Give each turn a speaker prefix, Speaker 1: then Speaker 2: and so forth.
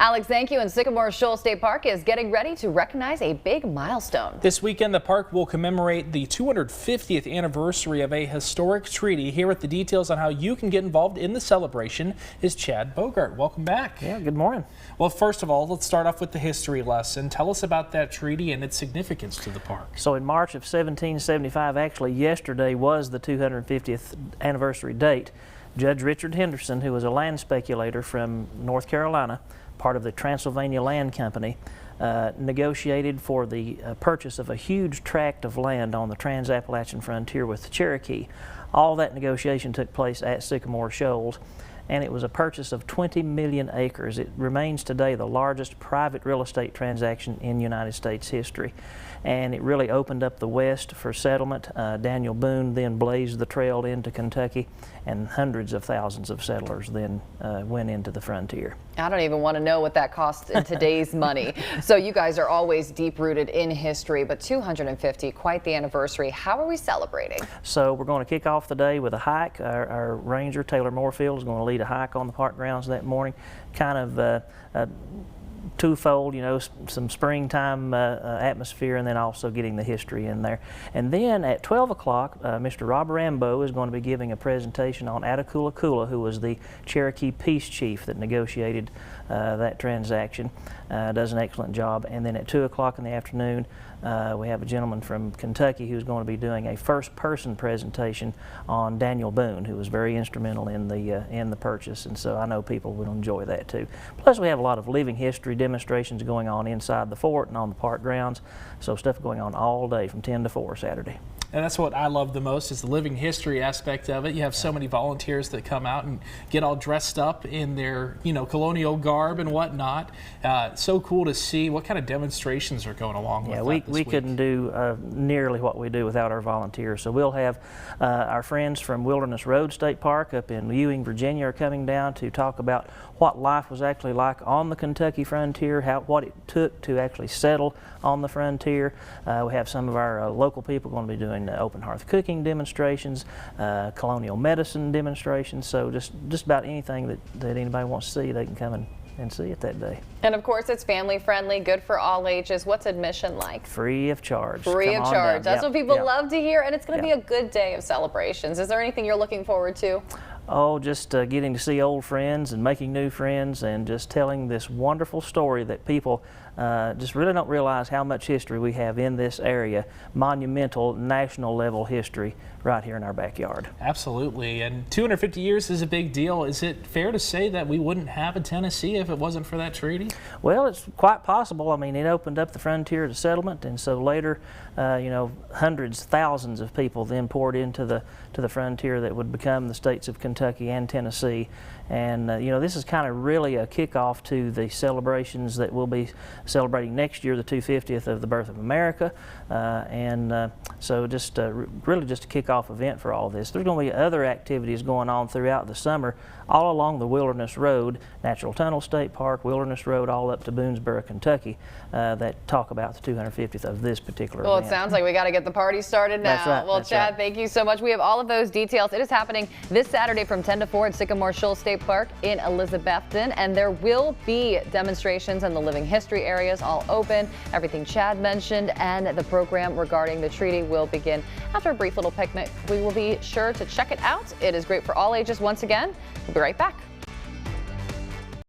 Speaker 1: Alex, thank you. And Sycamore Shoals State Park is getting ready to recognize a big milestone.
Speaker 2: This weekend, the park will commemorate the 250th anniversary of a historic treaty. Here with the details on how you can get involved in the celebration is Chad Bogart. Welcome back.
Speaker 3: Yeah, good morning.
Speaker 2: Well, first of all, let's start off with the history lesson. Tell us about that treaty and its significance to the park.
Speaker 3: So in March of 1775, actually yesterday was the 250th anniversary date, Judge Richard Henderson, who was a land speculator from North Carolina, part of the Transylvania Land Company, negotiated for the purchase of a huge tract of land on the Trans-Appalachian frontier with the Cherokee. All that negotiation took place at Sycamore Shoals, and it was a purchase of 20 million acres. It remains today the largest private real estate transaction in United States history. And it really opened up the West for settlement. Daniel Boone then blazed the trail into Kentucky, and hundreds of thousands of settlers then went into the frontier.
Speaker 1: I don't even want to know what that costs in today's money. So you guys are always deep-rooted in history, but 250, quite the anniversary. How are we celebrating?
Speaker 3: So we're going to kick off the day with a hike. Our ranger, Taylor Moorfield, is going to lead a hike on the park grounds that morning, kind of twofold, you know, some springtime atmosphere, and then also getting the history in there. And then at 12 o'clock, Mr. Rob Rambo is going to be giving a presentation on Attakulla, who was the Cherokee peace chief that negotiated that transaction. Does an excellent job. And then at 2 o'clock in the afternoon, we have a gentleman from Kentucky who's going to be doing a first-person presentation on Daniel Boone, who was very instrumental in the purchase, and so I know people will enjoy that too. Plus, we have a lot of living history demonstrations going on inside the fort and on the park grounds, so stuff going on all day from 10 to 4 Saturday.
Speaker 2: And that's what I love the most, is the living history aspect of it. You have so many volunteers that come out and get all dressed up in their, you know, colonial garb and whatnot. So cool to see. What kind of demonstrations are going along with that this
Speaker 3: we
Speaker 2: week?
Speaker 3: couldn't do nearly what we do without our volunteers. So we'll have our friends from Wilderness Road State Park up in Ewing, Virginia are coming down to talk about what life was actually like on the Kentucky frontier, what it took to actually settle on the frontier. We have some of our local people going to be doing open hearth cooking demonstrations, colonial medicine demonstrations, so just about anything that anybody wants to see, they can come and see it that day.
Speaker 1: And of course, it's family friendly, good for all ages. What's admission like?
Speaker 3: Free of charge.
Speaker 1: Free of charge. That's what people love to hear, and it's going to be a good day of celebrations. Is there anything you're looking forward to?
Speaker 3: Oh, just getting to see old friends and making new friends, and just telling this wonderful story that people just really don't realize how much history we have in this area, monumental national level history right here in our backyard.
Speaker 2: Absolutely, and 250 years is a big deal. Is it fair to say that we wouldn't have a Tennessee if it wasn't for that treaty?
Speaker 3: Well, it's quite possible. I mean, it opened up the frontier to settlement, and so later, you know, hundreds, thousands of people then poured into the frontier that would become the states of Kentucky and Tennessee. And you know, this is kind of really a kickoff to the celebrations that we'll be celebrating next year, the 250th of the birth of America, so just really just a kickoff event for all this. There's going to be other activities going on throughout the summer, all along the Wilderness Road, Natural Tunnel State Park, Wilderness Road, all up to Boonesboro, Kentucky, that talk about the 250th of this particular event.
Speaker 1: Well, it sounds like we got to get the party started now.
Speaker 3: That's right.
Speaker 1: Well, Chad, thank you so much. We have all of those details. It is happening this Saturday from 10 to 4 at Sycamore Shoals State Park in Elizabethton, and there will be demonstrations in the living history areas, all open. Everything Chad mentioned, and the program regarding the treaty will begin after a brief little picnic. We will be sure to check it out. It is great for all ages. Once again, we'll be right back.